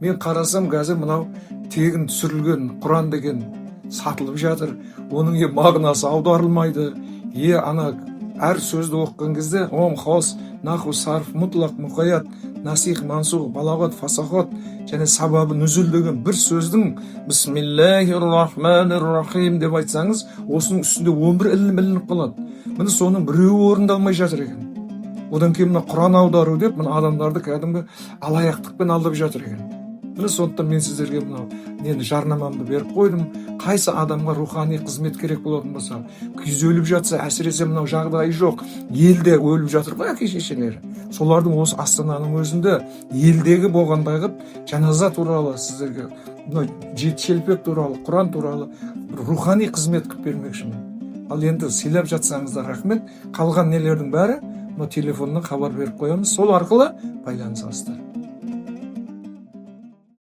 Мен қарасам қазір мынау тегін түсірілген Құран деген сатылып жатыр. Оның мағынасы аударылмайды. Ана әр сөзді оқыған кезде ом, хос, наху, сарф, мұтлақ, мұқаят, насих, мансух, балағат, фасахат және сабабы нүзул деген бір сөздің бисмиллахир-рахманир-рахим деп айтсаңыз, осының үстінде 11 ілім ілініп қалады. Міне соның біреуі орындалмай жатыр екен. Одан кейін мына Құран аудару деп мына адамдарды кәдімгі алаяқтықпен алдап жатыр екен. Міне сондықтан мен сіздерге мынау енді жарнамамды беріп қойдым. Қайсы адамға рухани қызмет керек болатын болса, күйзеліп жатса, әсіресе мынау жағдайы жоқ, елде өліп жатыр ғой әке-шешелері. Солардың осы Астананың өзінде елдегі болғандай қылып жаназа туралы сіздерге, жеті шелпек туралы, Құран туралы рухани қызмет қылып бермекшімін. Ал енді сыйлап жатсаңыздар рахмет. Қалған нелердің бәрі телефоннан хабар беріп қоямыз. Сол арқылы байланысасыздар.